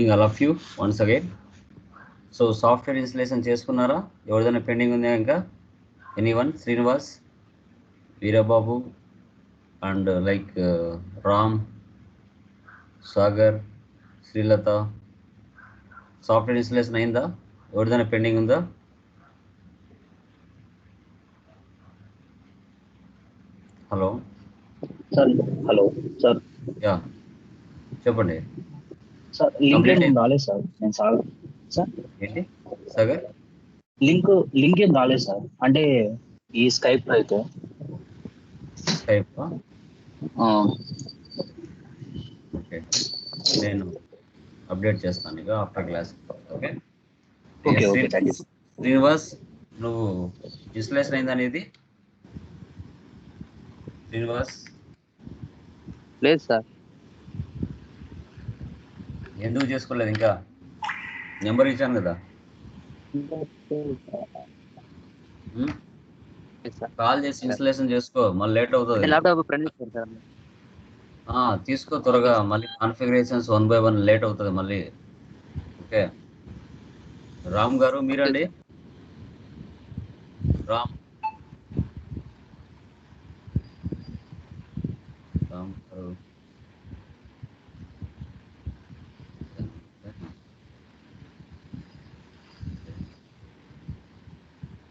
all of you once again. So software installation చేసుకున్నారా? ఎవరిదైనా pending ఉందా ఇంకా? Anyone? Srinivas, Veerababu, and Ram, Sagar, Srilata. Software installation అయిందా? ఎవరిదైనా పెండింగ్ ఉందా? Hello sir. Hello sir. Yeah చెప్పండి సార్ లింక్ ఏం రాలేదు సార్. నేను సార్ ఏంటి సాగర్ లింక్ ఏం రాలేదు సార్. అంటే ఈ స్కైప్ లో అయితే స్కైప్ ఓకే, నేను అప్డేట్ చేస్తాను ఇక after class. Okay okay okay thank you. Srinivas, నువ్వు ఇన్స్టలేషన్ అయింది అనేది? శ్రీనివాస్ లేదు సార్. ఎందుకు చేసుకోలేదు? ఇంకా నెంబర్ ఇచ్చాను కదా, కాల్ చేసి ఇన్స్టలేషన్ చేసుకో, మళ్ళీ లేట్ అవుతుంది. Laptop print sir. తీసుకో త్వరగా, మళ్ళీ కాన్ఫిగరేషన్స్ 1 by 1 లేట్ అవుతుంది మళ్ళీ. ఓకే రామ్ గారు మీరండి? రామ్ గారు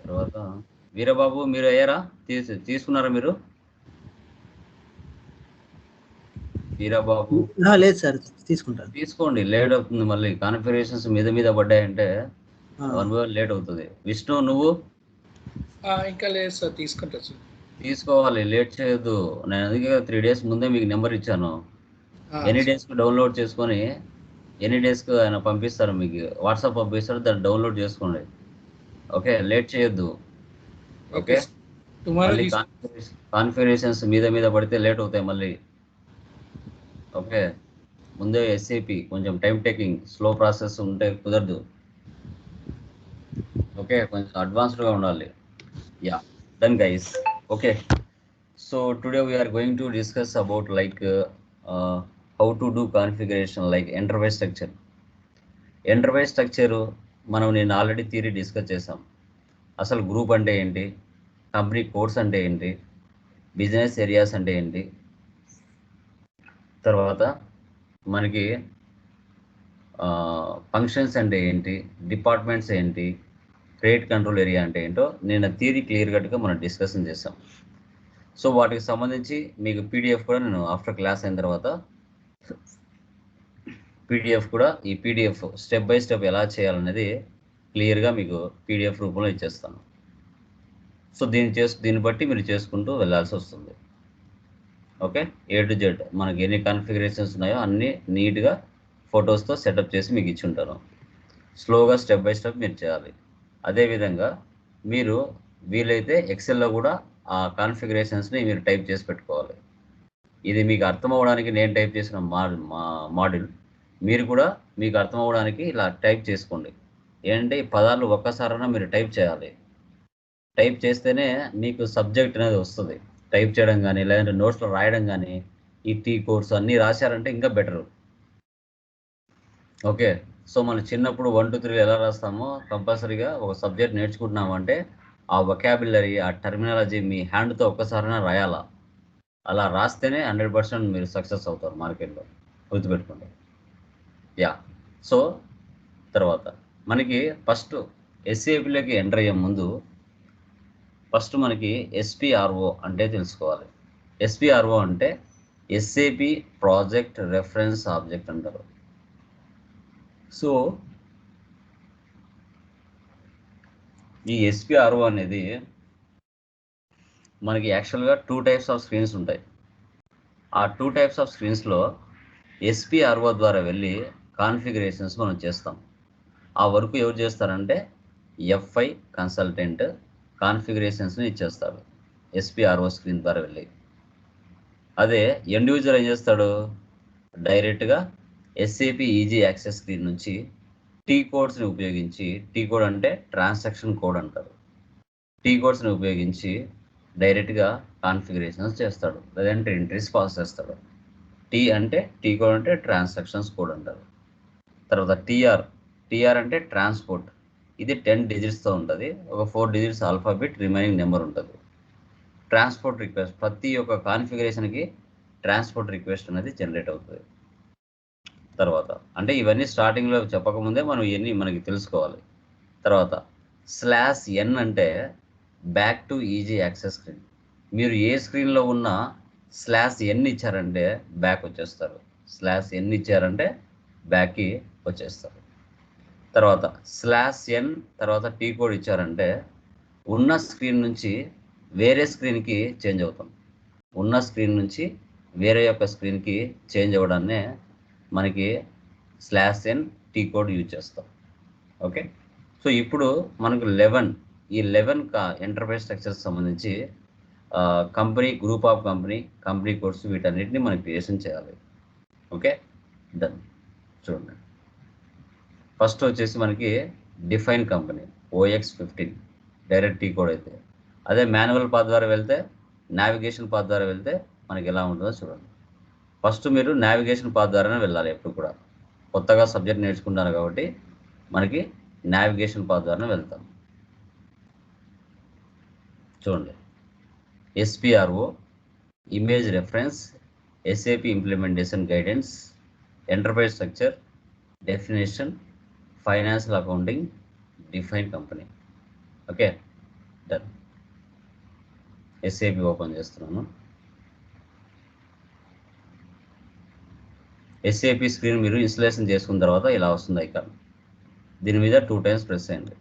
తర్వాత వీరబాబు మీరు అయ్యారా? తీసుకున్నారా మీరు? వీరబాబు లేదు సార్, తీసుకుంటాను. తీసుకోండి, లేట్ అవుతుంది మళ్ళీ. కాన్ఫిగరేషన్స్ మీద పడ్డాయంటే 1 by 1 లేట్ అవుతుంది. విష్ణు నువ్వు? ఇంకా లేదు సార్, తీసుకుంటా సార్. తీసుకోవాలి, లేట్ చేయొద్దు. నేను అందుకే 3 days ముందే మీకు నెంబర్ ఇచ్చాను. ఎనీ డేస్కి డౌన్లోడ్ చేసుకొని, ఎనీ డేస్కి ఆయన పంపిస్తారు, మీకు వాట్సాప్ పంపిస్తారు, దాన్ని డౌన్లోడ్ చేసుకోండి. ఓకే లేట్ చేయొద్దు. ఓకే కాన్ఫిగరేషన్స్ మీద పడితే లేట్ అవుతాయి మళ్ళీ. ఓకే ముందే ఎస్ఏపి కొంచెం టైం టేకింగ్, స్లో ప్రాసెస్ ఉంటే కుదరదు. ఓకే కొంచెం అడ్వాన్స్డ్గా ఉండాలి. Yeah done guys. Okay so today we are going to discuss about how to do configuration enterprise structure. Enterprise structure మనం నేను ఆల్రెడీ థియరీ డిస్కస్ చేసాం. అసలు గ్రూప్ అంటే ఏంటి, కంపెనీ కోడ్స్ అంటే ఏంటి, బిజినెస్ ఏరియాస్ అంటే ఏంటి, తర్వాత మనకి ఫంక్షన్స్ అంటే ఏంటి, డిపార్ట్మెంట్స్ ఏంటి, క్రెడిట్ కంట్రోల్ ఏరియా అంటే ఏంటో నేను థియరీ క్లియర్ కట్గా మనం డిస్కషన్ చేసాం. సో వాటికి సంబంధించి మీకు పీడిఎఫ్ కూడా నేను ఆఫ్టర్ క్లాస్ అయిన తర్వాత ఈ పీడిఎఫ్ స్టెప్ బై స్టెప్ ఎలా చేయాలనేది క్లియర్గా మీకు పీడిఎఫ్ రూపంలో ఇచ్చేస్తాను. సో దీన్ని బట్టి మీరు చేసుకుంటూ వెళ్ళాల్సి వస్తుంది. ఓకే A to Z మనకి ఎన్ని కాన్ఫిగరేషన్స్ ఉన్నాయో అన్నీ నీట్గా ఫొటోస్తో సెటప్ చేసి మీకు ఇచ్చి ఉంటాను. స్లోగా స్టెప్ బై స్టెప్ మీరు చేయాలి. అదేవిధంగా మీరు వీలైతే ఎక్సెల్లో కూడా ఆ కాన్ఫిగరేషన్స్ని మీరు టైప్ చేసి పెట్టుకోవాలి. ఇది మీకు అర్థం అవ్వడానికి నేను టైప్ చేసిన మాడ్యూల్, మీరు కూడా మీకు అర్థం అవ్వడానికి ఇలా టైప్ చేసుకోండి. ఏంటంటే ఈ పదాలు ఒక్కసారైనా మీరు టైప్ చేయాలి. టైప్ చేస్తేనే మీకు సబ్జెక్ట్ అనేది వస్తుంది. టైప్ చేయడం కానీ లేదంటే నోట్స్లో రాయడం కానీ, ఈ టీ కోర్స్ అన్నీ రాశారంటే ఇంకా బెటరు. ఓకే సో మనం చిన్నప్పుడు 1 to 3 ఎలా రాస్తామో కంపల్సరీగా ఒక సబ్జెక్ట్ నేర్చుకుంటున్నాము అంటే ఆ వొకాబులరీ, ఆ టర్మినాలజీ మీ హ్యాండ్తో ఒక్కసారైనా రాయాలా. అలా రాస్తేనే 100% మీరు సక్సెస్ అవుతారు మార్కెట్లో, గుర్తుపెట్టుకోండి. యా సో తర్వాత మనకి ఫస్ట్ ఎస్ఏపిలోకి ఎంటర్ అయ్యే ముందు ఫస్ట్ మనకి ఎస్పిఆర్ఓ అంటే తెలుసుకోవాలి. ఎస్పిఆర్ఓ అంటే ఎస్ఏపి ప్రాజెక్ట్ రెఫరెన్స్ ఆబ్జెక్ట్ అంటారు. సో ఈ ఎస్పిఆర్ఓ అనేది మనకి యాక్చువల్గా 2 types ఆఫ్ స్క్రీన్స్ ఉంటాయి. ఆ 2 types ఆఫ్ స్క్రీన్స్లో ఎస్పిఆర్ఓ ద్వారా వెళ్ళి కాన్ఫిగరేషన్స్ మనం చేస్తాం. ఆ వర్క్ ఎవరు చేస్తారంటే ఎఫ్ఐ కన్సల్టెంట్ కాన్ఫిగరేషన్స్ని ఇచ్చేస్తాడు ఎస్పిఆర్ఓ స్క్రీన్ ద్వారా వెళ్ళి. అదే ఎండ్ యూజర్ ఏం చేస్తాడు, డైరెక్ట్గా ఎస్ఏపి ఈజీ యాక్సెస్ స్క్రీన్ నుంచి టీ కోడ్స్ని ఉపయోగించి, టీ కోడ్ అంటే ట్రాన్సాక్షన్ కోడ్ అంటారు, టీ కోడ్స్ని ఉపయోగించి డైరెక్ట్గా కాన్ఫిగరేషన్స్ చేస్తాడు, లేదంటే ఎంట్రీస్ పాస్ చేస్తాడు. టీ కోడ్ అంటే ట్రాన్సాక్షన్స్ కోడ్ అంటారు. తర్వాత టీఆర్ అంటే ట్రాన్స్పోర్ట్, ఇది 10 డిజిట్స్తో ఉంటుంది. ఒక 4 డిజిట్స్ ఆల్ఫాబెట్, రిమైనింగ్ నెంబర్ ఉంటుంది. ట్రాన్స్పోర్ట్ రిక్వెస్ట్, ప్రతి ఒక్క కాన్ఫిగరేషన్కి ట్రాన్స్పోర్ట్ రిక్వెస్ట్ అనేది జనరేట్ అవుతుంది. తర్వాత అంటే ఇవన్నీ స్టార్టింగ్లో చెప్పకముందే మనం ఇవన్నీ మనకి తెలుసుకోవాలి. తర్వాత /n అంటే back to easy access screen. మీరు ఏ స్క్రీన్లో ఉన్న /n ఇచ్చారంటే బ్యాక్ వచ్చేస్తారు, /n ఇచ్చారంటే బ్యాక్కి వచ్చేస్తారు. తర్వాత /n తర్వాత టీ కోడ్ ఇచ్చారంటే ఉన్న స్క్రీన్ నుంచి వేరే స్క్రీన్కి చేంజ్ అవుతాం. ఉన్న స్క్రీన్ నుంచి వేరే యొక్క స్క్రీన్కి చేంజ్ అవ్వడాన్నే మనకి /n టీ కోడ్ యూజ్ చేస్తాం. ఓకే, సో ఇప్పుడు మనకు 11 ఈ 11 ఎంటర్ప్రైజ్ స్ట్రక్చర్స్ సంబంధించి company, group of company codes వీటన్నిటిని మనం క్రియేషన్ చేయాలి. Okay, done. చూడండి, ఫస్ట్ వచ్చేసి మనకి define company OX15 direct T code అయితే, అదే మాన్యువల్ పాత్ ద్వారా వెళ్తే, నావిగేషన్ పాత్ ద్వారా వెళ్తే మనకి ఎలా ఉంటుందో చూడండి. ఫస్ట్ మీరు నావిగేషన్ పాత్ ద్వారానే వెళ్ళాలి. ఎప్పుడు కూడా కొత్తగా సబ్జెక్ట్ నేర్చుకుంటారు కాబట్టి మనకి నావిగేషన్ పాత్ ద్వారానే వెళ్తాం. చూడండి, SPRO, image reference, SAP implementation guidance, enterprise structure, definition, financial accounting, define company. Okay, done. SAP open చేస్తున్నాను. SAP స్క్రీన్ మీరు ఇన్స్టలేషన్ చేసుకున్న తర్వాత ఇలా వస్తుంది ఐకాన్. దీని మీద 2 టైమ్స్ ప్రెస్ చేయండి.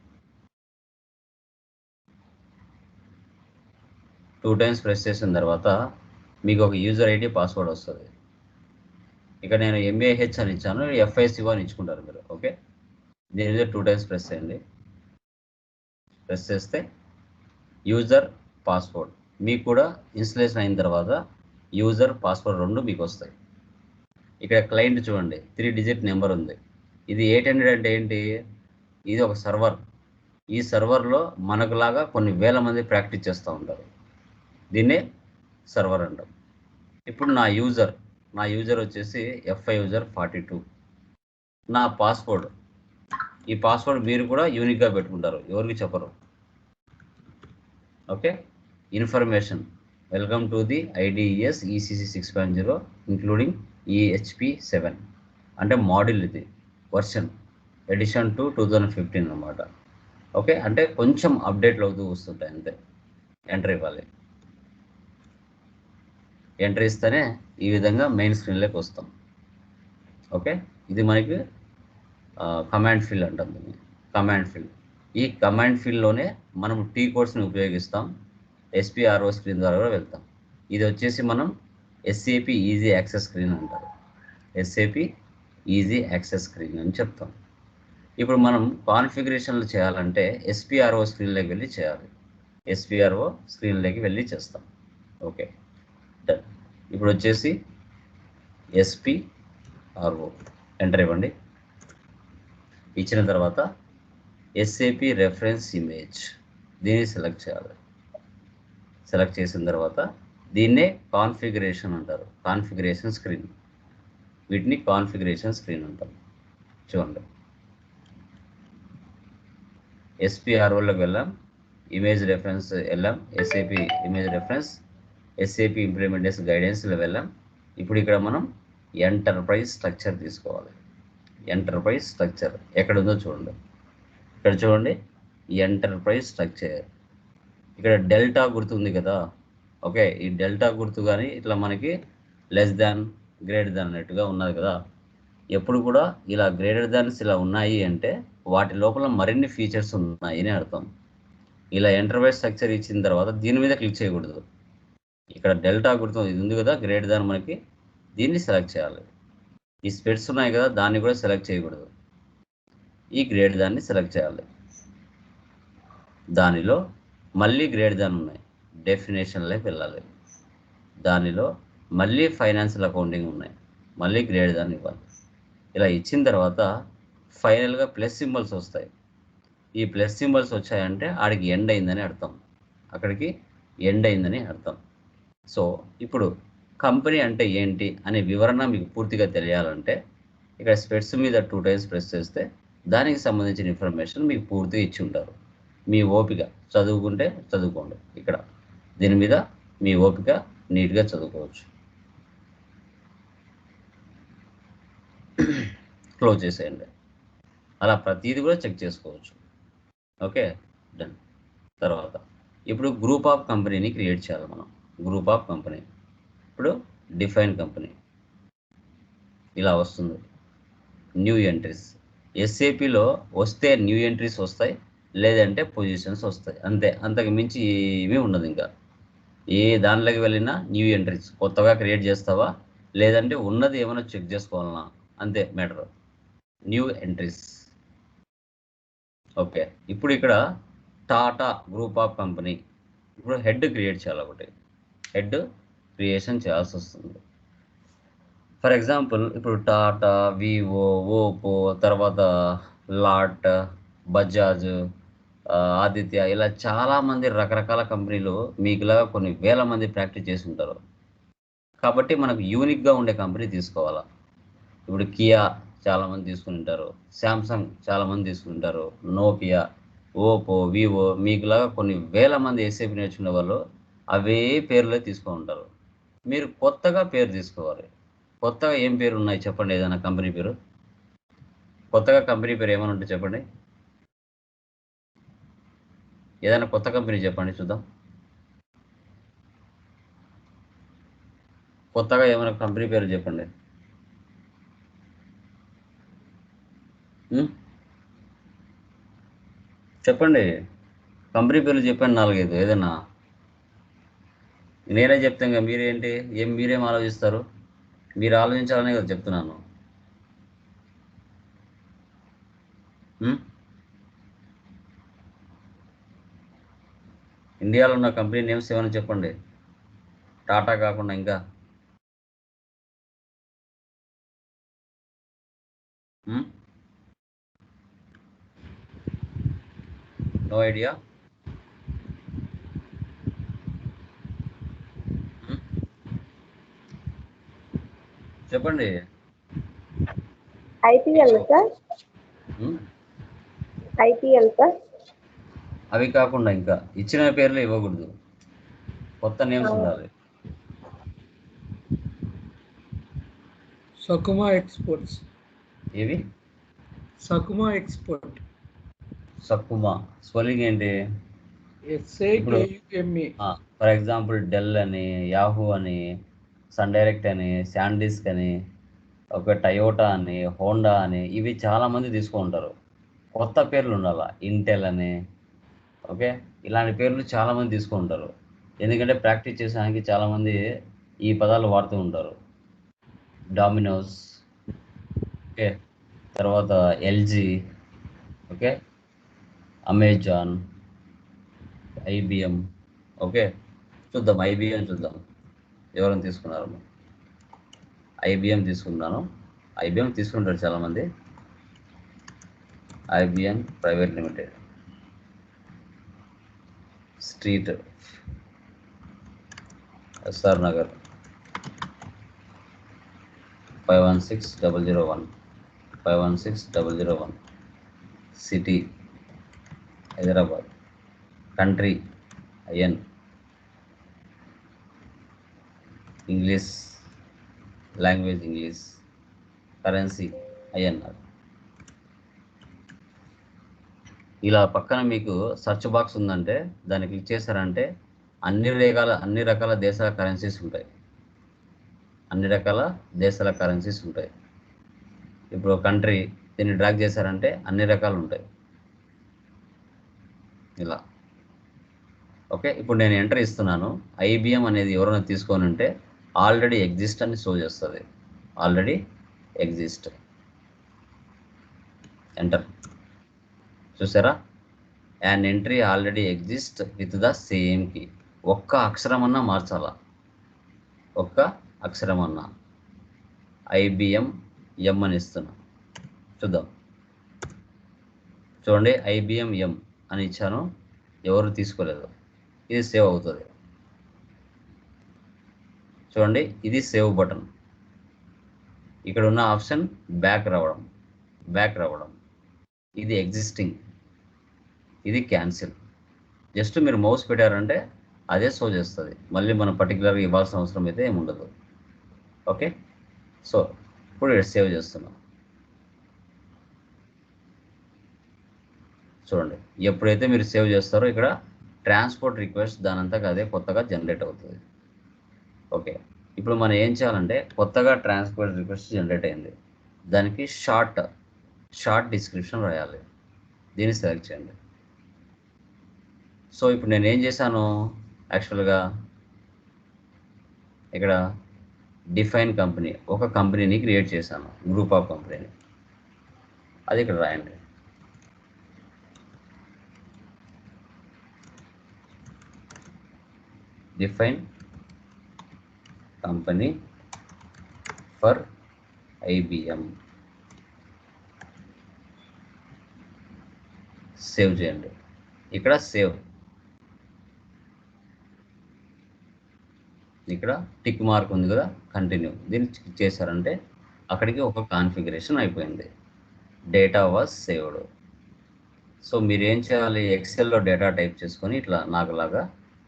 2 టైమ్స్ ప్రెస్ చేసిన తర్వాత మీకు ఒక యూజర్ ఐడి, పాస్వర్డ్ వస్తుంది. ఇక నేను MAH అని ఇచ్చాను, FICO అని ఇచ్చుకుంటారు మీరు. ఓకే, దీని మీద 2 టైమ్స్ ప్రెస్ చేయండి. ప్రెస్ చేస్తే యూజర్, పాస్వర్డ్ మీకు కూడా ఇన్స్టలేషన్ అయిన తర్వాత యూజర్, పాస్వర్డ్ 2 మీకు వస్తాయి. ఇక్కడ క్లయింట్ చూడండి, 3 డిజిట్ నెంబర్ ఉంది. ఇది 800 అంటే ఏంటి? ఇది ఒక సర్వర్. ఈ సర్వర్లో మనకులాగా కొన్ని వేల మంది ప్రాక్టీస్ చేస్తూ ఉంటారు. దీన్నే సర్వర్ అంటాం. ఇప్పుడు నా యూజర్ వచ్చేసి FIuser42. నా పాస్వర్డ్, ఈ పాస్వర్డ్ మీరు కూడా యూనిక్గా పెట్టుకుంటారు, ఎవరికి చెప్పరు. Okay, information, welcome to the IDES ECC 6.0 including EHP7 అంటే మోడల్, ఇది వర్షన్ ఎడిషన్ టు 2015 అన్నమాట. ఓకే, అంటే కొంచెం అప్డేట్లు అవుతూ వస్తుంటాయి అంతే. ఎంటర్ ఇవ్వాలి. ఎంటర్ ఇస్తేనే ఈ విధంగా మెయిన్ స్క్రీన్లోకి వస్తాం. ఓకే, ఇది మనకి కమాండ్ ఫీల్డ్ అంటాం దీన్ని, కమాండ్ ఫీల్డ్. ఈ కమాండ్ ఫీల్డ్లోనే మనం టీ కోడ్స్ని ఉపయోగిస్తాం. SPRO స్క్రీన్ ద్వారా కూడా వెళ్తాం. ఇది వచ్చేసి మనం SAP ఈజీ యాక్సెస్ స్క్రీన్ అంటారు. SAP ఈజీ యాక్సెస్ స్క్రీన్ అని చెప్తాం. ఇప్పుడు మనం కాన్ఫిగరేషన్లు చేయాలంటే SPRO స్క్రీన్లోకి వెళ్ళి చేయాలి. SPRO స్క్రీన్లోకి వెళ్ళి చేస్తాం. Okay, done. ఇప్పుడు వచ్చేసి SPRO ఎంటర్ ఇవ్వండి. ఇచ్చిన తర్వాత SAP రెఫరెన్స్ ఇమేజ్, దీన్ని సెలెక్ట్ చేయాలి. సెలెక్ట్ చేసిన తర్వాత దీన్నే కాన్ఫిగరేషన్ అంటారు, కాన్ఫిగరేషన్ స్క్రీన్. వీటిని కాన్ఫిగరేషన్ స్క్రీన్ అంటారు. చూడండి, SPROలోకి వెళ్ళాం, ఇమేజ్ రెఫరెన్స్ వెళ్ళాం, SAP image reference, SAP implementation గైడెన్స్లో వెళ్ళాం. ఇప్పుడు ఇక్కడ మనం ఎంటర్ప్రైజ్ స్ట్రక్చర్ తీసుకోవాలి. ఎంటర్ప్రైజ్ స్ట్రక్చర్ ఎక్కడ ఉందో చూడండి. ఇక్కడ చూడండి, ఎంటర్ప్రైజ్ స్ట్రక్చర్. ఇక్కడ డెల్టా గుర్తు ఉంది కదా. ఓకే, ఈ డెల్టా గుర్తు కానీ ఇట్లా మనకి లెస్ దాన్, గ్రేటర్ దాన్ అన్నట్టుగా ఉన్నది కదా. ఎప్పుడు కూడా ఇలా గ్రేటర్ దాన్స్ ఇలా ఉన్నాయి అంటే వాటి లోపల మరిన్ని ఫీచర్స్ ఉన్నాయి అని అర్థం. ఇలా ఎంటర్ప్రైజ్ స్ట్రక్చర్ ఇచ్చిన తర్వాత దీని మీద క్లిక్ చేయకూడదు. ఇక్కడ డెల్టా గుర్తు ఇది ఉంది కదా, గ్రేటర్ దాన్, మనకి దీన్ని సెలెక్ట్ చేయాలి. ఈ స్పెట్స్ ఉన్నాయి కదా, దాన్ని కూడా సెలెక్ట్ చేయకూడదు. ఈ గ్రేటర్ దాన్ని సెలెక్ట్ చేయాలి. దానిలో మళ్ళీ గ్రేటర్ దాన్ ఉన్నాయి, డెఫినేషన్లోకి వెళ్ళాలి. దానిలో మళ్ళీ ఫైనాన్షియల్ అకౌంటింగ్ ఉన్నాయి, మళ్ళీ గ్రేటర్ దాన్ ఇవ్వాలి. ఇలా ఇచ్చిన తర్వాత ఫైనల్గా ప్లస్ సింబల్స్ వస్తాయి. ఈ ప్లస్ సింబల్స్ వచ్చాయంటే ఆడికి ఎండ్ అయిందని అర్థం, అక్కడికి ఎండ్ అయిందని అర్థం. సో ఇప్పుడు కంపెనీ అంటే ఏంటి అనే వివరణ మీకు పూర్తిగా తెలియాలంటే ఇక్కడ స్పెట్స్ మీద 2 టైమ్స్ ప్రెస్ చేస్తే దానికి సంబంధించిన ఇన్ఫర్మేషన్ మీకు పూర్తిగా ఇచ్చి ఉంటారు. మీ ఓపిక చదువుకుంటే చదువుకోండి. ఇక్కడ దీని మీద మీ ఓపిక నీట్గా చదువుకోవచ్చు. క్లోజ్ చేసేయండి. అలా ప్రతిదీ కూడా చెక్ చేసుకోవచ్చు. Okay, done. తర్వాత ఇప్పుడు గ్రూప్ ఆఫ్ కంపెనీని క్రియేట్ చేయాలి మనం. గ్రూప్ ఆఫ్ కంపెనీ, ఇప్పుడు డిఫైన్ కంపెనీ ఇలా వస్తుంది. న్యూ ఎంట్రీస్, ఎస్ఏపిలో వస్తే న్యూ ఎంట్రీస్ వస్తాయి, లేదంటే పొజిషన్స్ వస్తాయి, అంతే. అంతకు మించి ఏమీ ఉండదు. ఇంకా ఏ దానిలోకి వెళ్ళినా న్యూ ఎంట్రీస్, కొత్తగా క్రియేట్ చేస్తావా లేదంటే ఉన్నది ఏమైనా చెక్ చేసుకోవాలన్నా, అంతే మ్యాటర్. New entries. ఓకే, ఇప్పుడు ఇక్కడ టాటా గ్రూప్ ఆఫ్ కంపెనీ, ఇప్పుడు హెడ్ క్రియేట్ చేయాలి. ఒకటి హెడ్ క్రియేషన్ చేయాల్సి వస్తుంది. ఫర్ ఎగ్జాంపుల్ ఇప్పుడు టాటా, వివో, ఓపో, తర్వాత లాట్, బజాజ్, ఆదిత్య, ఇలా చాలామంది రకరకాల కంపెనీలు మీకులాగా కొన్ని వేల మంది ప్రాక్టీస్ చేసి ఉంటారు. కాబట్టి మనకు యూనిక్గా ఉండే కంపెనీ తీసుకోవాలా. ఇప్పుడు కియా చాలామంది తీసుకుని ఉంటారు, శాంసంగ్ చాలామంది తీసుకుంటారు, నోకియా, ఓపో, వివో, మీకులాగా కొన్ని వేల మంది ఎస్ఏపి నేర్చుకునే వాళ్ళు అవే పేర్లే తీసుకొని ఉంటారు. మీరు కొత్తగా పేరు తీసుకోవాలి. కొత్తగా ఏం పేరు ఉన్నాయి చెప్పండి. ఏదైనా కంపెనీ పేరు, కొత్తగా కంపెనీ పేరు ఏమైనా ఉంటే చెప్పండి. ఏదైనా కొత్త కంపెనీ చెప్పండి చూద్దాం. కొత్తగా ఏమైనా కంపెనీ పేరు చెప్పండి. చెప్పండి, కంపెనీ పేర్లు చెప్పండి 4-5 ఏదైనా. నేనే చెప్తాను, మీరేంటి మీరేం ఆలోచిస్తారు? మీరు ఆలోచించాలనే కదా చెప్తున్నాను. ఇండియాలో ఉన్న కంపెనీ నేమ్స్ ఏమైనా చెప్పండి, టాటా కాకుండా. ఇంకా నో ఐడియా. చెప్పండి. IPL sir, IPL sir. అవి కాకుండా ఇంకా ఇచ్చిన పేర్లు ఇవ్వకూడదు, కొత్త నేమ్స్ ఉండాలి. సకుమా ఎక్స్పోర్ట్స్. ఏవి? సకుమా ఎక్స్పోర్ట్. సక్కుమా స్పెల్లింగ్ ఏంటి? SAKUMA. ఫర్ ఎగ్జాంపుల్ డెల్ అని, యాహూ అని, సన్ డైరెక్ట్ అని, శాండిస్క్ అని, ఒక టయోటా అని, హోండా అని, ఇవి చాలామంది తీసుకుంటారు. కొత్త పేర్లు ఉండాలి. ఇంటెల్ అని, ఓకే, ఇలాంటి పేర్లు చాలామంది తీసుకుంటారు. ఎందుకంటే ప్రాక్టీస్ చేసడానికి చాలామంది ఈ పదాలు వాడుతూ ఉంటారు. డామినోస్, ఓకే, తర్వాత LG, okay, Amazon, IBM. Okay, చూద్దాం ఐబిఎం చూద్దాం ఎవరైనా తీసుకున్నారు. ఐబిఎం తీసుకున్నాను. ఐబిఎం తీసుకుంటారు చాలామంది. IBM private limited, street, SR Nagar, 516001, 516001, city Hyderabad, country IN, English language English, currency INR. ఇలా పక్కన మీకు సెర్చ్ బాక్స్ ఉందంటే దాన్ని క్లిక్ చేశారంటే అన్ని రకాల దేశాల కరెన్సీస్ ఉంటాయి. అన్ని రకాల దేశాల కరెన్సీస్ ఉంటాయి. ఇప్పుడు కంట్రీ దీన్ని డ్రాగ్ చేశారంటే అన్ని రకాలు ఉంటాయి ఇలా. ఓకే, ఇప్పుడు నేను ఎంటర్ ఇస్తున్నాను. ఐబిఎం అనేది ఎవరైనా తీసుకొని ఉంటే ఆల్రెడీ ఎగ్జిస్ట్ అని షో చేస్తుంది. Already exist, enter. చూసారా? And entry already exist with the same key. ఒక్క అక్షరం అన్నా మార్చాలా, ఒక్క అక్షరం అన్నా. ఐబిఎం ఎం అని ఇస్తున్నా. చూద్దాం, చూడండి, ఐబిఎం ఎం అని ఇచ్చాను, ఎవరు తీసుకోలేదు. ఇది సేవ్ అవుతుంది. చూడండి, ఇది సేవ్ బటన్. ఇక్కడ ఉన్న ఆప్షన్ బ్యాక్ రావడం, ఇది ఎగ్జిస్టింగ్, ఇది క్యాన్సిల్. జస్ట్ మీరు మౌస్ పెట్టారంటే అదే షో చేస్తుంది, మళ్ళీ మనం పర్టికులర్గా ఇవ్వాల్సిన అవసరం అయితే ఏమి ఉండదు. ఓకే, సో ఇప్పుడు సేవ్ చేస్తున్నాం. చూడండి, ఎప్పుడైతే మీరు సేవ్ చేస్తారో ఇక్కడ ట్రాన్స్పోర్ట్ రిక్వెస్ట్ దానంతగా అదే కొత్తగా జనరేట్ అవుతుంది. ఓకే, ఇప్పుడు మనం ఏం చేయాలంటే కొత్తగా ట్రాన్స్పోర్ట్ రిక్వెస్ట్ జనరేట్ అయింది, దానికి షార్ట్ డిస్క్రిప్షన్ రాయాలి. దీన్ని సెలెక్ట్ చేయండి. సో ఇప్పుడు నేను ఏం చేశాను, యాక్చువల్గా ఇక్కడ డిఫైన్ కంపెనీ, ఒక కంపెనీని క్రియేట్ చేశాను, గ్రూప్ ఆఫ్ కంపెనీని. అది ఇక్కడ రాయండి. Define company for IBM. Save చేయండి. ఇక్కడ సేవ్, ఇక్కడ టిక్ మార్క్ ఉంది కదా, కంటిన్యూ. దీన్ని క్లిక్ చేశారంటే అక్కడికి ఒక కాన్ఫిగరేషన్ అయిపోయింది. Data was saved. సో మీరు ఏం చేయాలి, ఎక్సెల్లో డేటా టైప్ చేసుకొని ఇట్లా నాకులాగా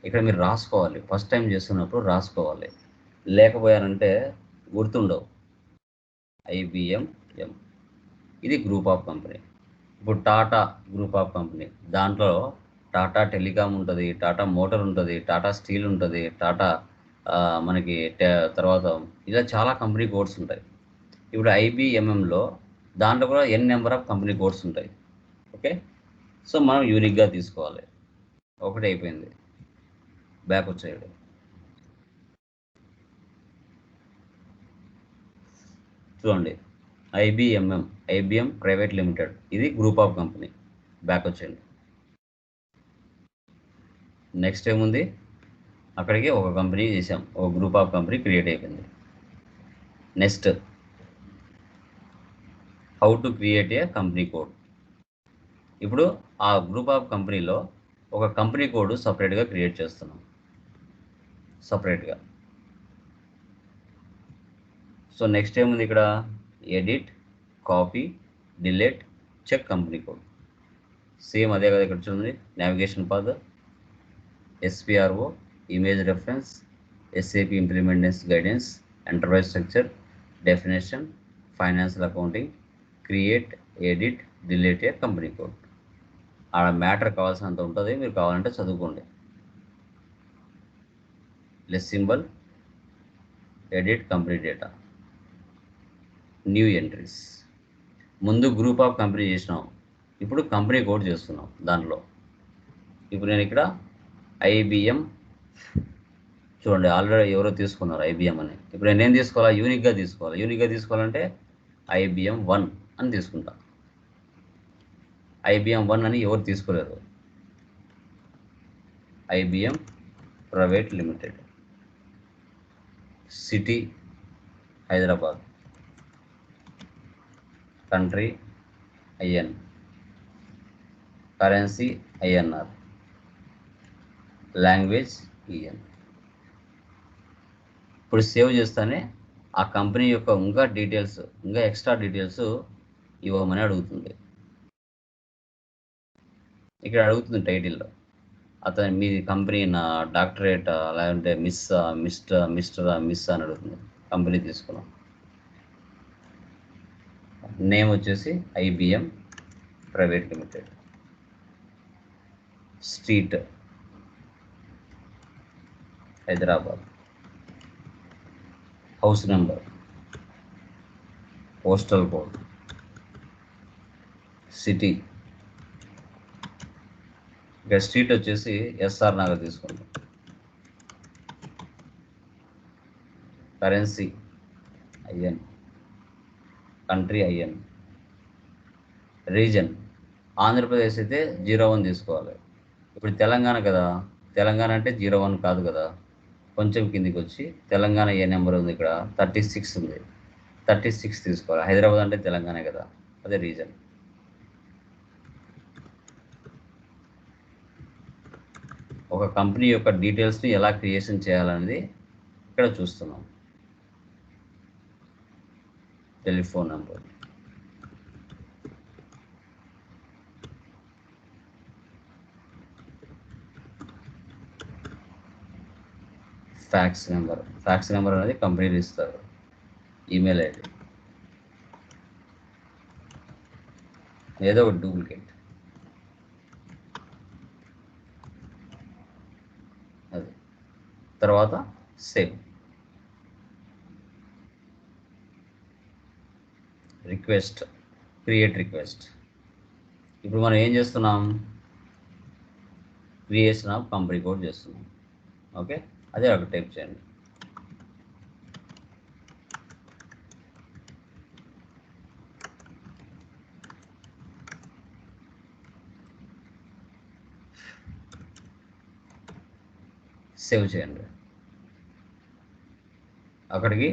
ఇక్కడ మీరు రాసుకోవాలి. ఫస్ట్ టైం చేస్తున్నప్పుడు రాసుకోవాలి, లేకపోయారంటే గుర్తుండవు. IBM ఇది గ్రూప్ ఆఫ్ కంపెనీ. ఇప్పుడు టాటా గ్రూప్ ఆఫ్ కంపెనీ, దాంట్లో టాటా టెలికామ్ ఉంటుంది, టాటా మోటార్ ఉంటుంది, టాటా స్టీల్ ఉంటుంది, టాటా మనకి తర్వాత ఇలా చాలా కంపెనీ కోడ్స్ ఉంటాయి. ఇప్పుడు IBMలో దాంట్లో కూడా n number of company codes ఉంటాయి. ఓకే, సో మనం యూనిక్గా తీసుకోవాలి. ఒకటి అయిపోయింది, బ్యాక్ వచ్చేయడు. చూడండి, IBM ప్రైవేట్ లిమిటెడ్, ఇది గ్రూప్ ఆఫ్ కంపెనీ. బ్యాక్ వచ్చేయండి. నెక్స్ట్ ఏముంది, అక్కడికి ఒక కంపెనీ చేసాం, ఒక గ్రూప్ ఆఫ్ కంపెనీ క్రియేట్ అయిపోయింది. Next how to create a company code. ఇప్పుడు ఆ గ్రూప్ ఆఫ్ కంపెనీలో ఒక కంపెనీ కోడ్ సపరేట్గా క్రియేట్ చేస్తున్నాం, సపరేట్గా. సో నెక్స్ట్ ఏముంది ఇక్కడ, edit, copy, delete, check company code. Same అదే కదా ఇక్కడ చూడండి, navigation path, SPRO, image reference, SAP implementation guidance, enterprise structure, definition, financial accounting, create, edit, delete a company code. ఆడ మ్యాటర్ కావాల్సినంత ఉంటుంది, మీరు కావాలంటే చదువుకోండి. Less symbol, edit company data, new entries. ముందు గ్రూప్ ఆఫ్ కంపెనీ చేసినాం, ఇప్పుడు కంపెనీ కోడ్ చేస్తున్నాం దాంట్లో. ఇప్పుడు నేను ఇక్కడ IBM, చూడండి ఆల్రెడీ ఎవరో తీసుకున్నారు IBM అని. ఇప్పుడు నేనేం తీసుకోవాలా, యూనిక్గా తీసుకోవాలి. యూనిక్గా తీసుకోవాలంటే IBM 1 అని తీసుకుంటా. IBM 1 అని ఎవరు తీసుకోలేరు. IBM private limited, city Hyderabad, country IN, currency INR, language EN. ఇప్పుడు సేవ్ చేస్తానే ఆ కంపెనీ యొక్క ఇంకా డీటెయిల్స్, ఇంకా ఎక్స్ట్రా డీటెయిల్స్ ఇవ్వమని అడుగుతుంది. ఇక్కడ అడుగుతుంది టైటిల్లో, అతని మీ కంపెనీ నా డాక్టరేట్, లేదంటే మిస్ అని అడుగుతుంది. కంపెనీ తీసుకున్నాం. నేమ్ వచ్చేసి IBM private limited, street Hyderabad, house number, postal code, city, ఇక్కడ స్ట్రీట్ వచ్చేసి SR నగర్ తీసుకుంటాం. Currency IN, country IN, reason Andhra Pradesh అయితే 01 తీసుకోవాలి. ఇప్పుడు తెలంగాణ కదా, తెలంగాణ అంటే 01 కాదు కదా, కొంచెం కిందికి వచ్చి తెలంగాణ ఏ నెంబర్ ఉంది, ఇక్కడ 36 ఉంది, 36 తీసుకోవాలి. హైదరాబాద్ అంటే తెలంగాణ కదా, అదే రీజన్. ఒక కంపెనీ యొక్క డీటెయిల్స్ని ఎలా క్రియేషన్ చేయాలనేది ఇక్కడ చూస్తున్నాం. టెలిఫోన్ నెంబర్, ఫ్యాక్స్ నెంబర్ అనేది కంపెనీలు ఇస్తారు, ఈమెయిల్ ఐడి, ఏదో ఒక డూప్లికేట్, అది. తర్వాత సేవ్, రిక్వెస్ట్, క్రియేట్ రిక్వెస్ట్. ఇప్పుడు మనం ఏం చేస్తున్నాం, క్రియేషన్ ఆఫ్ కంపెనీ కోడ్ చేస్తున్నాం. ఓకే, అదే అక్కడ టైప్ చేయండి. సేవ్ చేయండి. అక్కడికి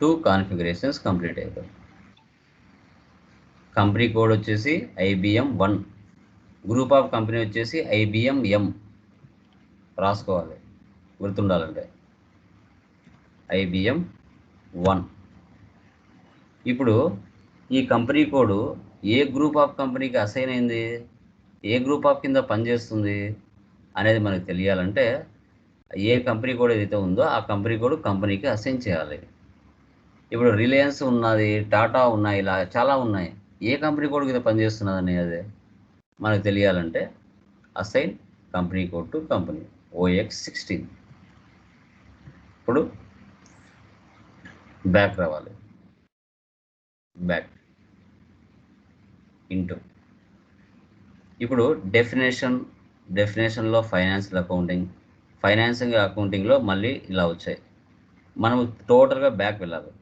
2 కాన్ఫిగరేషన్స్ కంప్లీట్ అయిపోయి. కంపెనీ కోడ్ వచ్చేసి IBM 1, గ్రూప్ ఆఫ్ కంపెనీ వచ్చేసి IBM M. రాసుకోవాలి, గుర్తుండాలంటే IBM 1. ఇప్పుడు ఈ company code A group of కంపెనీకి అసైన్ అయింది, ఏ గ్రూప్ ఆఫ్ కింద పనిచేస్తుంది అనేది మనకు తెలియాలంటే ఏ కంపెనీ కోడ్ ఏదైతే ఉందో ఆ కంపెనీ కోడ్ కంపెనీకి అసైన్ చేయాలి. ఇప్పుడు రిలయన్స్ ఉన్నది, టాటా ఉన్నాయి, ఇలా చాలా ఉన్నాయి. ఏ కంపెనీ కోడ్ కింద పనిచేస్తున్నది అనేది మనకు తెలియాలంటే assign company code to company OX16. ఇప్పుడు బ్యాక్ రావాలి, బ్యాక్ ఇంటూ. ఇప్పుడు డెఫినేషన్లో ఫైనాన్షియల్ అకౌంటింగ్లో మళ్ళీ ఇలా వచ్చాయి. మనం టోటల్గా బ్యాక్ వెళ్ళాలి.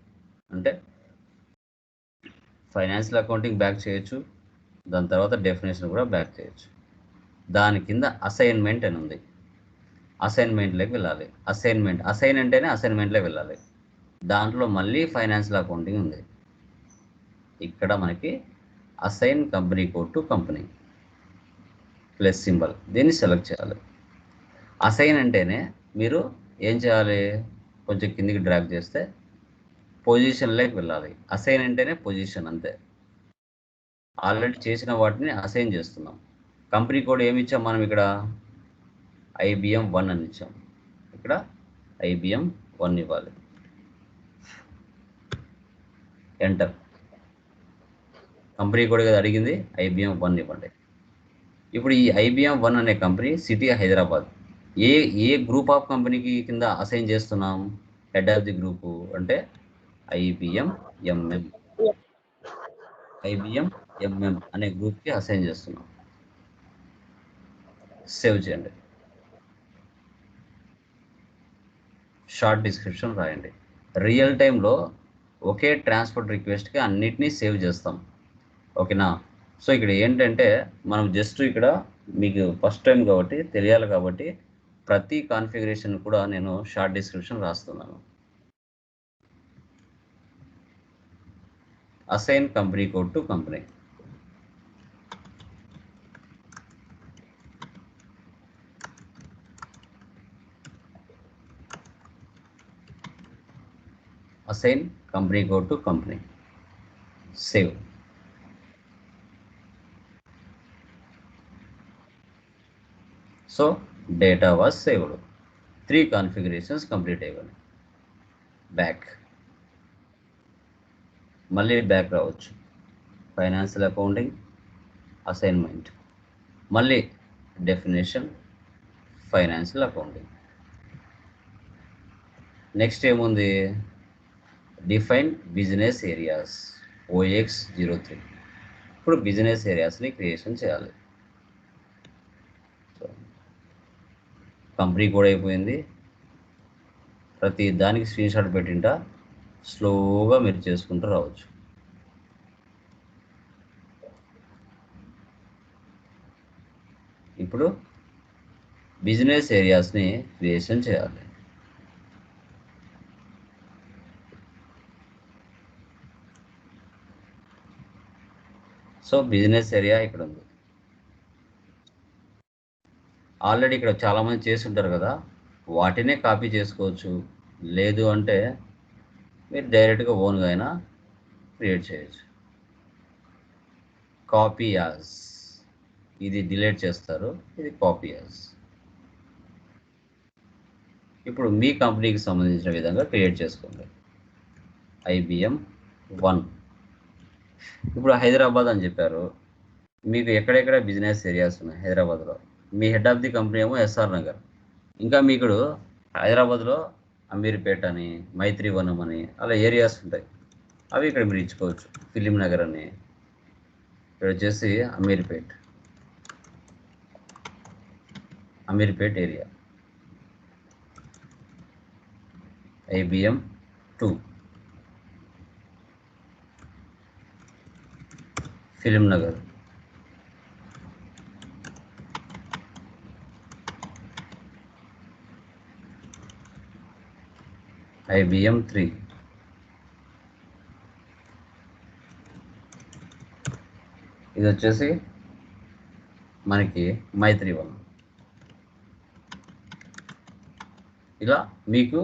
అంటే ఫైనాన్షియల్ అకౌంటింగ్ బ్యాక్ చేయొచ్చు, దాని తర్వాత డెఫినేషన్ కూడా బ్యాక్ చేయొచ్చు. దాని కింద అసైన్మెంట్ అని ఉంది, అసైన్మెంట్లోకి వెళ్ళాలి. అసైన్ అంటేనే అసైన్మెంట్లోకి వెళ్ళాలి. దాంట్లో మళ్ళీ ఫైనాన్షియల్ అకౌంటింగ్ ఉంది. ఇక్కడ మనకి assign company code to company plus symbol, దీన్ని సెలెక్ట్ చేయాలి. అసైన్ అంటేనే మీరు ఏం చేయాలి, కొంచెం కిందికి డ్రాగ్ చేస్తే పొజిషన్లోకి వెళ్ళాలి. అసైన్ అంటేనే పొజిషన్, అంతే. ఆల్రెడీ చేసిన వాటిని అసైన్ చేస్తున్నాం. కంపెనీ కోడ్ ఏమి ఇచ్చాం మనం, ఇక్కడ IBM 1 అని ఇచ్చాం, ఇక్కడ IBM 1 ఇవ్వాలి. ఎంటర్. కంపెనీ కోడ్ కదా అడిగింది, IBM 1 ఇవ్వండి. ఇప్పుడు ఈ IBM 1 అనే company city Hyderabad. A group of కంపెనీకి కింద అసైన్ చేస్తున్నాం, హెడ్ ఆఫ్ ది గ్రూపు అంటే IBM MM అనే గ్రూప్కి అసైన్ చేస్తున్నాం. సేవ్ చేయండి. షార్ట్ డిస్క్రిప్షన్ రాయండి. రియల్ టైంలో ఒకే ట్రాన్స్పోర్ట్ రిక్వెస్ట్కి అన్నిటినీ సేవ్ చేస్తాం. ఓకేనా? సో ఇక్కడ ఏంటంటే మనం జస్ట్ ఇక్కడ మీకు ఫస్ట్ టైం కాబట్టి తెలియాలి కాబట్టి ప్రతి కాన్ఫిగరేషన్ కూడా నేను షార్ట్ డిస్క్రిప్షన్ రాస్తున్నాను. Assign company code to company. Assign company code to company. Save. So data was saved. 3 configurations complete అయ్యాయి. బ్యాక్, మళ్ళీ బ్యాక్ రావచ్చు. ఫైనాన్షియల్ అకౌంటింగ్, అసైన్మెంట్, మళ్ళీ డెఫినేషన్, ఫైనాన్షియల్ అకౌంటింగ్. నెక్స్ట్ ఏముంది, డిఫైన్ బిజినెస్ ఏరియాస్ OX03. ఇప్పుడు business ఏరియాస్ని creation చేయాలి. Company కూడా అయిపోయింది. ప్రతి దానికి స్క్రీన్ షాట్ పెట్టింటా స్లోగా మీరు చేసుకుంటూ రావచ్చు. ఇప్పుడు బిజినెస్ ఏరియాస్ని క్రియేషన్ చేయాలి. సో బిజినెస్ ఏరియా ఇక్కడ ఉంది. ఆల్రెడీ ఇక్కడ చాలామంది చేసి ఉంటారు కదా, వాటినే కాపీ చేసుకోవచ్చు. లేదు అంటే మీరు డైరెక్ట్గా ఓన్గా అయినా క్రియేట్ చేయొచ్చు. కాపీ యాజ్, ఇది డిలీట్ చేస్తారు, ఇది కాపీ యాజ్. ఇప్పుడు మీ కంపెనీకి సంబంధించిన విధంగా క్రియేట్ చేసుకోండి. IBM 1. ఇప్పుడు హైదరాబాద్ అని చెప్పారు, మీకు ఎక్కడెక్కడ బిజినెస్ ఏరియాస్ ఉన్నాయి హైదరాబాద్లో. మీ హెడ్ ఆఫ్ ది కంపెనీ ఏమో SR నగర్, ఇంకా మీకు హైదరాబాద్లో అమీర్పేట అని, మైత్రివనం అని అలా ఏరియాస్ ఉంటాయి. అవి ఇక్కడ మీరు ఇచ్చుకోవచ్చు. ఫిలిం నగర్ అని, ఇక్కడ వచ్చేసి Ameerpet area. IBM 2 film Nagar. IBM 3 ఇది వచ్చేసి మనకి మైత్రివనం. ఇలా మీకు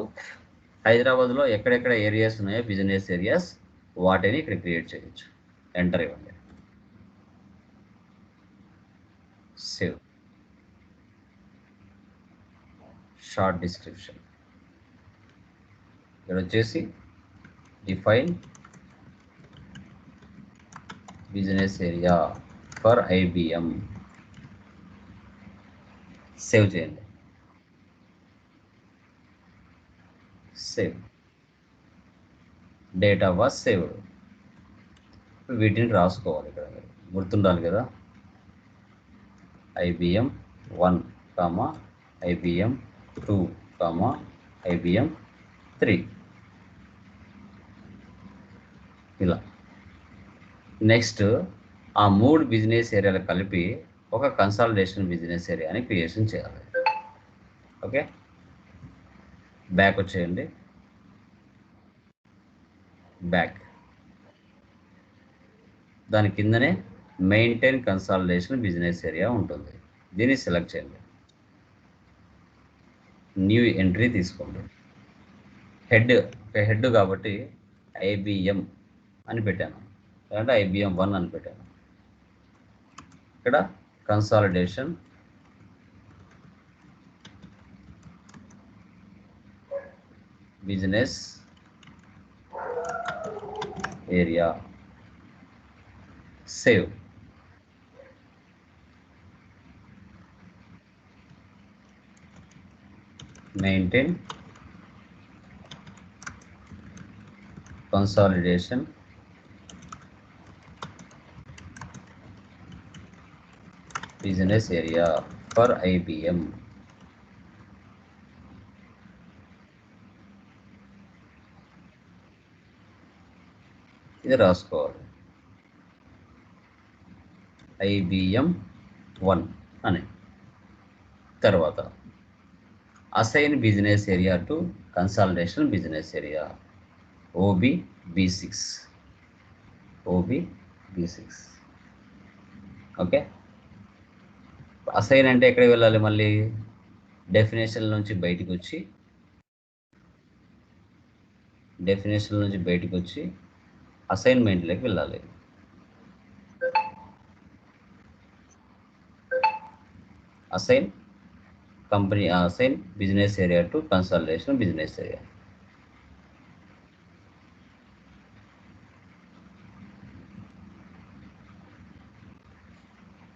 హైదరాబాద్లో ఎక్కడెక్కడ ఏరియాస్ ఉన్నాయో బిజినెస్ ఏరియాస్, వాటిని ఇక్కడ క్రియేట్ చేయొచ్చు. ఎంటర్ ఇవ్వండి. సేవ్. Short description. ఇక్కడ వచ్చేసి define business area for IBM. Save చేయండి. సేవ్. Data was saved. వీటిని రాసుకోవాలి. ఇక్కడ గుర్తుండాలి కదా. IBM 1, IBM 2, IBM 3 ఇలా. నెక్స్ట్ ఆ 3 బిజినెస్ ఏరియాలు కలిపి ఒక కన్సాలిడేషన్ బిజినెస్ ఏరియాని క్రియేషన్ చేయాలి. ఓకే, బ్యాక్ వచ్చేయండి. బ్యాక్, దాని కిందనే మెయింటైన్ కన్సాలిడేషన్ బిజినెస్ ఏరియా ఉంటుంది. దీన్ని సెలెక్ట్ చేయండి. న్యూ ఎంట్రీ తీసుకోండి. హెడ్ కాబట్టి IBM అని పెట్టాను, లేదంటే IBM 1 అని పెట్టాను. ఇక్కడ consolidation business area. Save. Maintain consolidation business area for IBM. ఇది రాసుకోవాలి. IBM 1 అని. తర్వాత assign business area to consolidation business area OBB6. Okay, assign అంటే ఎక్కడికి వెళ్ళాలి? మళ్ళీ డెఫినేషన్ నుంచి బయటికి వచ్చి అసైన్మెంట్లోకి వెళ్ళాలి. Assign business area to consolidation business area.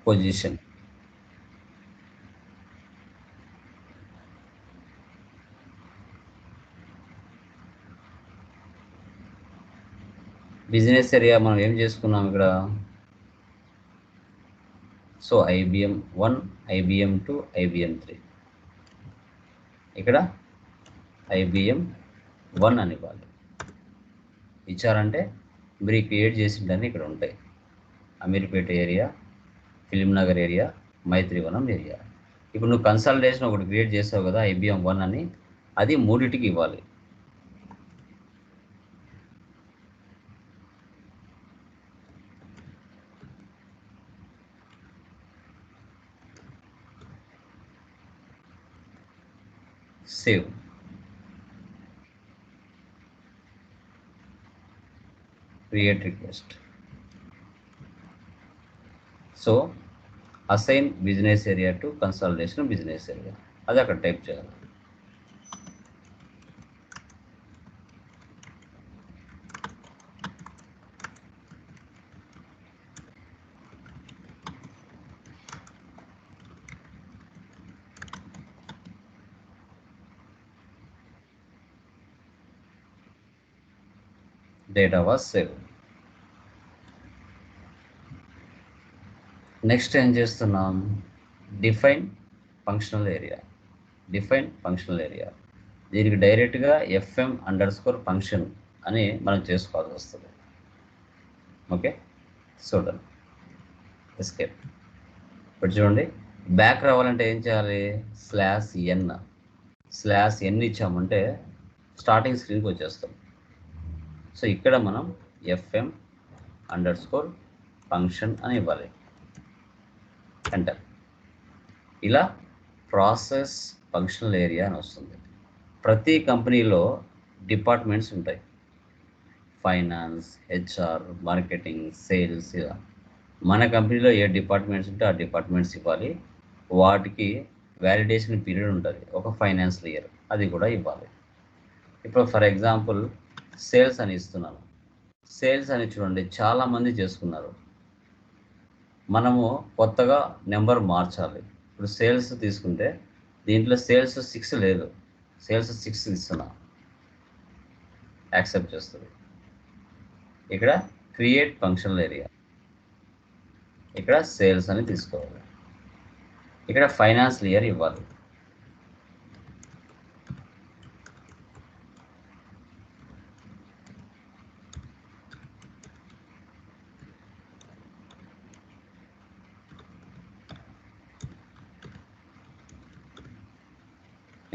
Position. Business area మనం ఏం చేసుకున్నాం ఇక్కడ? So IBM 1, IBM 2, IBM 3. ఇక్కడ IBM 1 అని ఇవ్వాలి. ఇచ్చారంటే మీరు క్రియేట్ చేసిందని ఇక్కడ ఉంటాయి. Ameerpet area, film Nagar area, Maitrivanam area. ఇప్పుడు నువ్వు కన్సాలిడేషన్ ఒకటి క్రియేట్ చేసావు కదా IBM 1 అని, అది 3టికి ఇవ్వాలి. Save. Create request. So assign business area to consolidation business area, అది అక్కడ టైప్ చేయాలి. Data was saved. నెక్స్ట్ ఏం చేస్తున్నాం, define functional area. Define functional area, దీనికి డైరెక్ట్గా FM_ఫంక్షన్ అని మనం చేసుకోవాల్సి వస్తుంది. ఓకే, చూడండి ఎస్కేప్. ఇప్పుడు చూడండి, బ్యాక్ రావాలంటే ఏం చేయాలి, /n ఇచ్చామంటే స్టార్టింగ్ స్క్రీన్కి వచ్చేస్తాం. సో ఇక్కడ మనం FM_ఫంక్షన్ అని ఇవ్వాలి, ఎంటర్. ఇలా ప్రాసెస్ ఫంక్షనల్ ఏరియా అని వస్తుంది. ప్రతి కంపెనీలో డిపార్ట్మెంట్స్ ఉంటాయి, ఫైనాన్స్, HR, మార్కెటింగ్, సేల్స్. ఇలా మన కంపెనీలో ఏ డిపార్ట్మెంట్స్ ఉంటే ఆ డిపార్ట్మెంట్స్ ఇవ్వాలి. వాటికి వ్యాలిడేషన్ పీరియడ్ ఉంటుంది, ఒక ఫైనాన్షియల్ ఇయర్, అది కూడా ఇవ్వాలి. ఇప్పుడు ఫర్ ఎగ్జాంపుల్ సేల్స్ అని ఇస్తున్నాను. సేల్స్ అని చూడండి, చాలామంది చేసుకున్నారు. మనము కొత్తగా నెంబర్ మార్చాలి. ఇప్పుడు సేల్స్ తీసుకుంటే దీంట్లో సేల్స్ 6 లేదు, సేల్స్ 6 ఇస్తున్నా, యాక్సెప్ట్ చేస్తుంది. ఇక్కడ క్రియేట్ ఫంక్షనల్ ఏరియా, ఇక్కడ సేల్స్ అని తీసుకోవాలి. ఇక్కడ ఫైనాన్షియల్ ఇయర్ ఇవ్వాలి.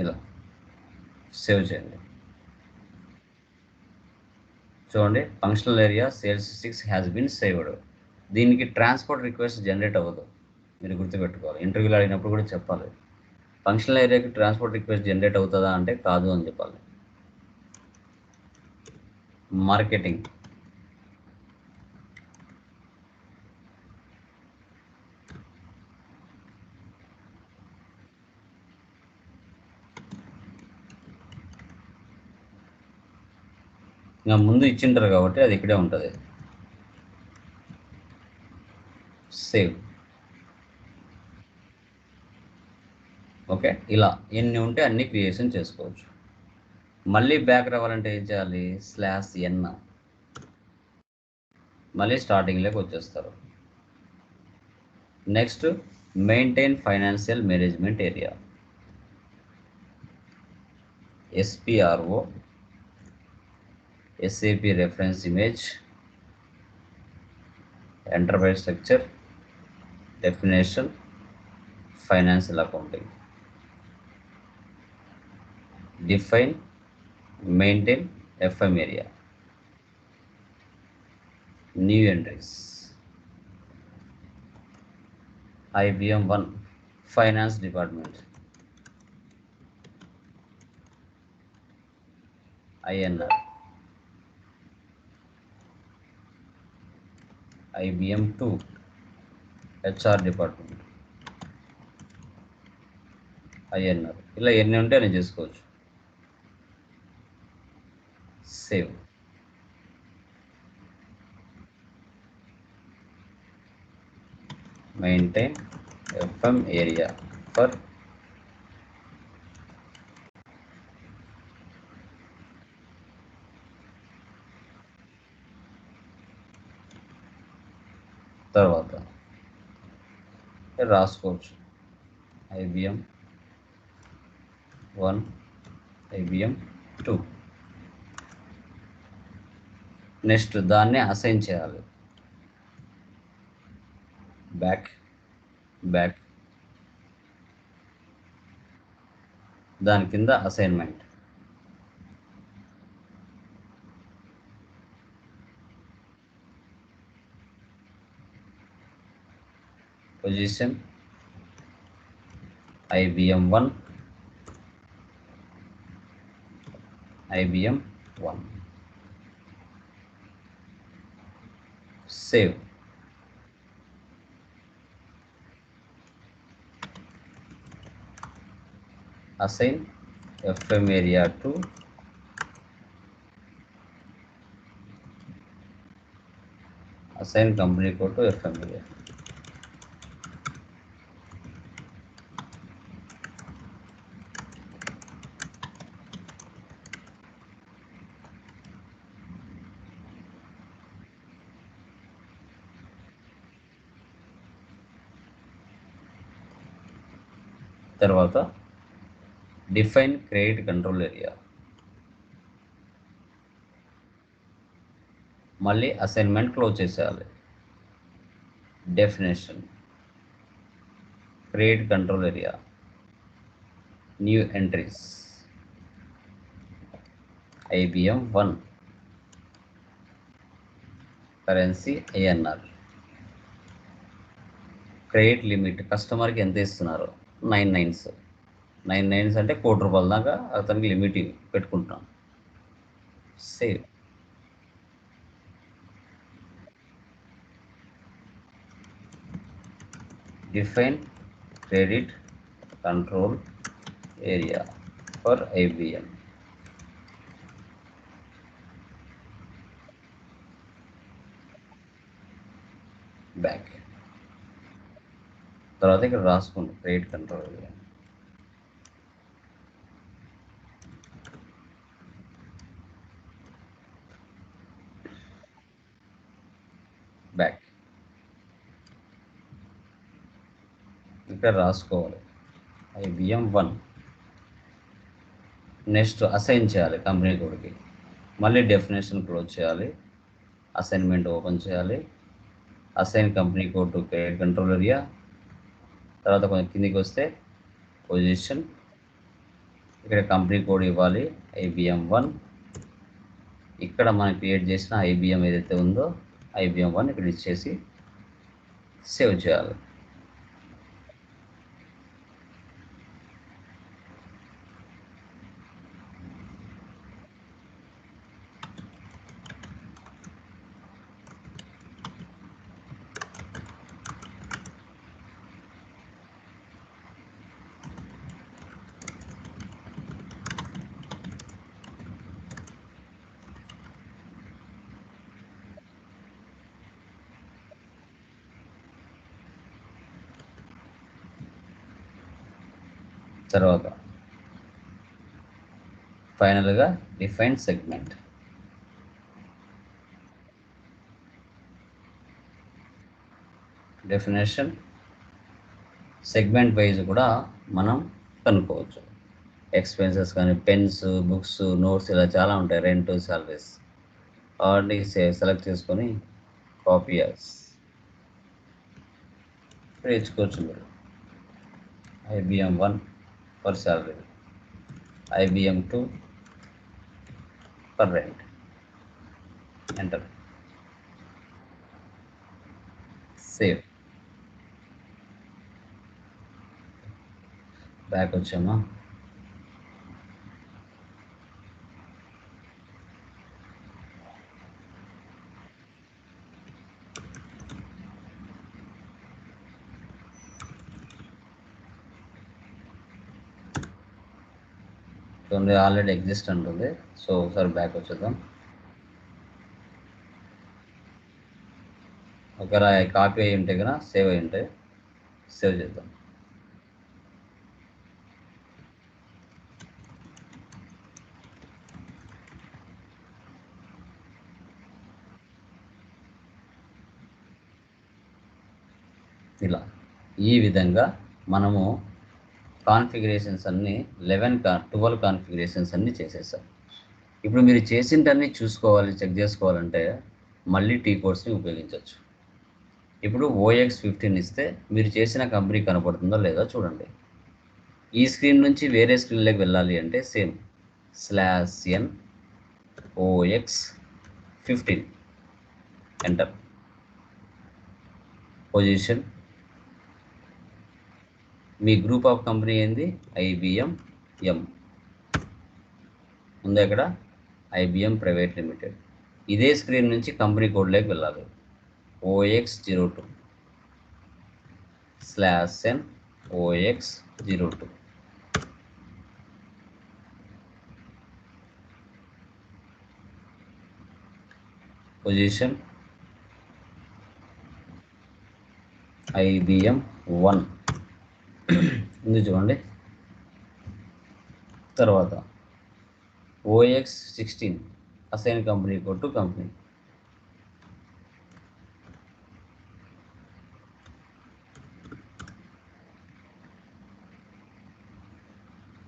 ఇలా సేవ్ చేయండి. చూడండి, functional area sales 6 has been saved. దీనికి ట్రాన్స్పోర్ట్ రిక్వెస్ట్ జనరేట్ అవ్వదు, మీరు గుర్తుపెట్టుకోవాలి. ఇంటర్వ్యూలో అడిగినప్పుడు కూడా చెప్పాలి, ఫంక్షనల్ ఏరియాకి ట్రాన్స్పోర్ట్ రిక్వెస్ట్ జనరేట్ అవుతుందా అంటే కాదు అని చెప్పాలి. మార్కెటింగ్, ఇంకా ముందు ఇచ్చింటారు కాబట్టి అది ఇక్కడే ఉంటుంది. సేవ్. ఓకే, ఇలా ఎన్ని ఉంటే అన్ని క్రియేషన్ చేసుకోవచ్చు. మళ్ళీ బ్యాక్ రావాలంటే ఏం చేయాలి, /n, మళ్ళీ స్టార్టింగ్లోకి వచ్చేస్తారు. Next maintain financial management area, SPRO, SAP reference image, enterprise structure, definition, financial accounting. Define, maintain FM area, new entries, IBM 1 finance department, INR, IBM 2 HR department, INR. ఇలా ఎన్ని ఉంటే నేను చేసుకోవచ్చు. Save. Maintain FM area for తర్వాత రాసుకోవచ్చు, IBM 1, IBM 2. Next దాన్ని assign చేయాలి. Back, దాని కింద assignment. Position IBM 1, IBM 1. Save. Assign FM area to assign company code to FM area. తర్వాత డిఫైన్ క్రెడిట్ కంట్రోల్ ఏరియా. మళ్ళీ అసైన్మెంట్ క్లోజ్ చేసేయాలి. Definition credit control area, new entries IBM 1, currency INR, credit limit కస్టమర్కి ఎంత ఇస్తున్నారు 9 nines. 9 nines అంటే ₹1,00,00,000 దాకా అతనికి limit పెట్టుకుంటున్నాం. Save. Define credit control area for IBM. Back. తర్వాత ఇక్కడ రాసుకోండి క్రెడిట్ కంట్రోల్ ఏరియా. బ్యాక్. ఇక్కడ రాసుకోవాలి IBM 1. నెక్స్ట్ అసైన్ చేయాలి కంపెనీ కోడ్కి. మళ్ళీ డెఫినేషన్ క్లోజ్ చేయాలి. అసైన్మెంట్ ఓపెన్ చేయాలి. Assign company code to credit control area. తర్వాత కొంచెం కిందికి వస్తే పొజిషన్, ఇక్కడ కంపెనీ కోడ్ ఇవ్వాలి IBM 1. ఇక్కడ మనం క్రియేట్ చేసిన IBM ఏదైతే ఉందో IBM 1 ఇక్కడ ఇచ్చేసి సేవ్ చేయాలి. తర్వాత ఫైనల్గా define segment. Definition segment wise కూడా మనం కనుక్కోవచ్చు. ఎక్స్పెన్సెస్ కానీ పెన్స్, బుక్స్, నోట్స్ ఇలా చాలా ఉంటాయి. రెంట్, సాలరీస్ అవన్నీ సెలెక్ట్ చేసుకొని కాపీ ఇచ్చుకోవచ్చు మీరు. IBM 1 for salary, IBM 2 for rent. Enter. Save. Back వచ్చామా? ఆల్రెడీ ఎగ్జిస్ట్ ఉంటుంది. సో ఒకసారి బ్యాక్ వచ్చేద్దాం. ఒకవేళ కాపీ అయి ఉంటే కనుక సేవ్ అయి ఉంటే సేవ్ చేద్దాం. ఇలా ఈ విధంగా మనము కాన్ఫిగరేషన్స్ అన్నీ 12 కాన్ఫిగరేషన్స్ అన్నీ చేసేసాం. ఇప్పుడు మీరు చేసింటన్నీ చూసుకోవాలి, చెక్ చేసుకోవాలంటే మళ్ళీ టీ కోడ్స్ని ఉపయోగించవచ్చు. ఇప్పుడు OX15 ఇస్తే మీరు చేసిన కంపెనీ కనపడుతుందో లేదో చూడండి. ఈ స్క్రీన్ నుంచి వేరే స్క్రీన్లోకి వెళ్ళాలి అంటే same /n OX15 enter. Position me group of company ఏంది IBM M ఉందా ఇక్కడ IBM ప్రైవేట్ లిమిటెడ్. ఇదే స్క్రీన్ నుంచి కంపెనీ కోడ్లోకి వెళ్ళాలి. OX02 /n OX02. Position IBM 1 ఉంది చూడండి. తర్వాత OX16 assign company code to company.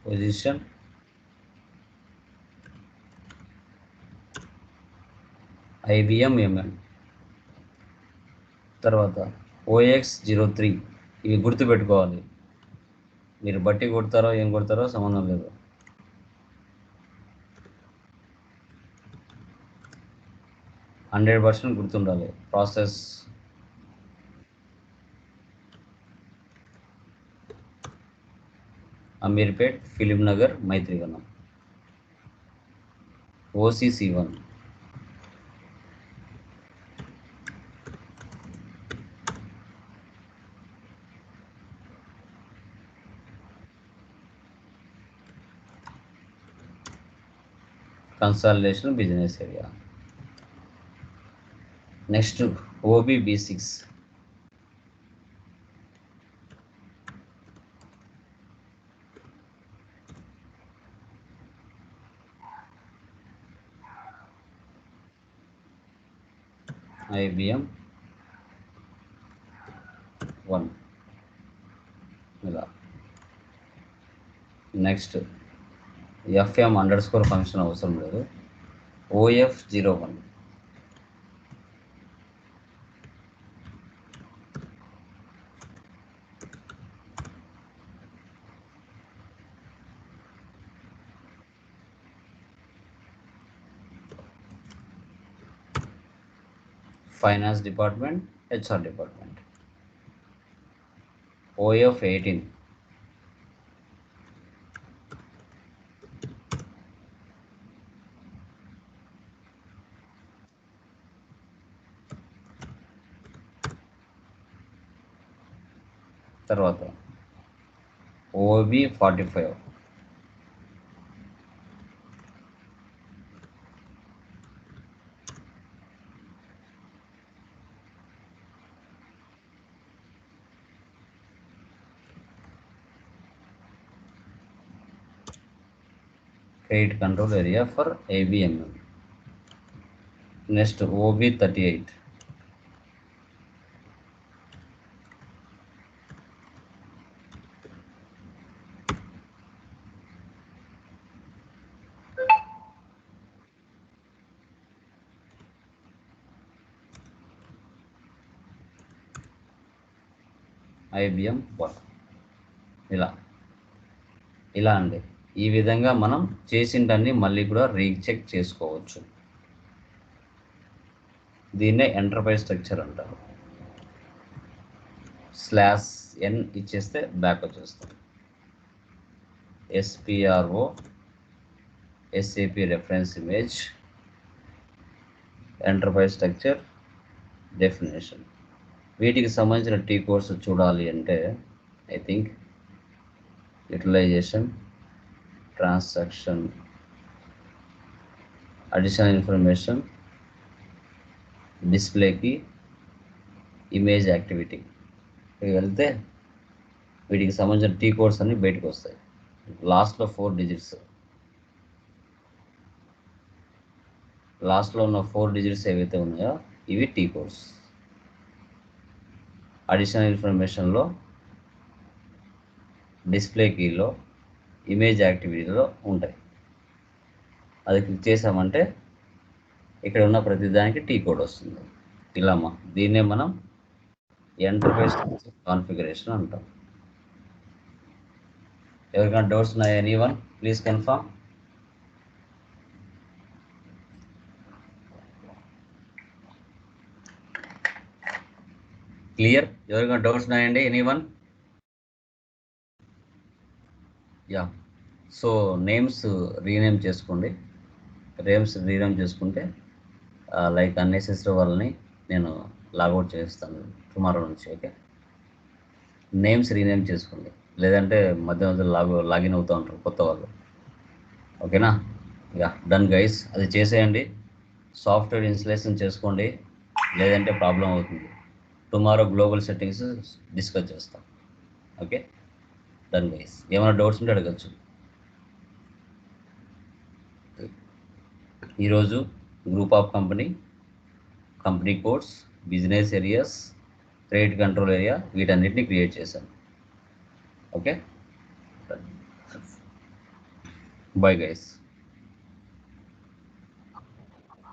Position IBM MN. తర్వాత OX03 ఇవి గుర్తుపెట్టుకోవాలి. మీరు బట్టి కొడతారో ఏం కొడతారో సంబంధం లేదు. 100% గుర్తుండాలి. Process Ameerpet, Film Nagar, Maithrivanam. OCC1 consolidation business area. Next OBB6 IBM 1 ఇలా. నెక్స్ట్ FM_ ఫంక్షన్ అవసరం లేదు. OF01 finance department, HR department. OF18 తర్వాత OB45 credit control area for ABMM. Next OB38 IBM 1 ఇలా అండి. ఈ విధంగా మనం చేసిందన్నీ మళ్ళీ కూడా రీచెక్ చేసుకోవచ్చు. దీన్నే ఎంటర్ప్రైజ్ స్ట్రక్చర్ అంటారు. /n ఇచ్చేస్తే బ్యాక్ వచ్చేస్తాం. SPRO SAP reference image, enterprise structure, definition. వీటికి సంబంధించిన టీ కోర్సు చూడాలి అంటే I think utilization, transaction, additional information, డిస్ప్లేకి, ఇమేజ్ యాక్టివిటీ వెళ్తే వీటికి సంబంధించిన టీ కోడ్స్ అన్ని బయటకు వస్తాయి. లాస్ట్లో 4 డిజిట్స్, లాస్ట్లో ఉన్న 4 డిజిట్స్ ఏవైతే ఉన్నాయో ఇవి టీ కోడ్స్. అడిషనల్ ఇన్ఫర్మేషన్లో, డిస్ప్లే కీలో, ఇమేజ్ యాక్టివిటీలో ఉంటాయి. అది క్లిక్ చేసామంటే ఇక్కడ ఉన్న ప్రతి దానికి టీ కోడ్ వస్తుంది. ఇలామా దీన్నే మనం ఎంటర్ప్రైజ్ కాన్ఫిగరేషన్ అంటాం. ఎవరికైనా డౌట్స్ ఉన్నాయా? Anyone please confirm. క్లియర్? ఎవరికైనా డౌట్స్ ఉన్నాయండి? Anyone? Yeah. So names rename చేసుకోండి. నేమ్స్ రీనేమ్ చేసుకుంటే లైక్ అన్నెసెసరీ వాళ్ళని నేను లాగౌట్ చేస్తాను టుమారో నుంచి. ఓకే, నేమ్స్ రీనేమ్ చేసుకోండి, లేదంటే మధ్య మధ్యలో లాగిన్ అవుతూ ఉంటారు కొత్త వాళ్ళు. ఓకేనా, ఇక డన్ గైస్, అది చేసేయండి. సాఫ్ట్వేర్ ఇన్స్టలేషన్ చేసుకోండి, లేదంటే ప్రాబ్లం అవుతుంది. టుమారో గ్లోబల్ సెట్టింగ్స్ డిస్కస్ చేస్తాం. Okay, done guys. ఏమైనా డౌట్స్ ఉంటే అడగచ్చు. ఈరోజు group of company codes, business areas, credit control area, వీటన్నిటిని క్రియేట్ చేశాను. Okay, bye guys.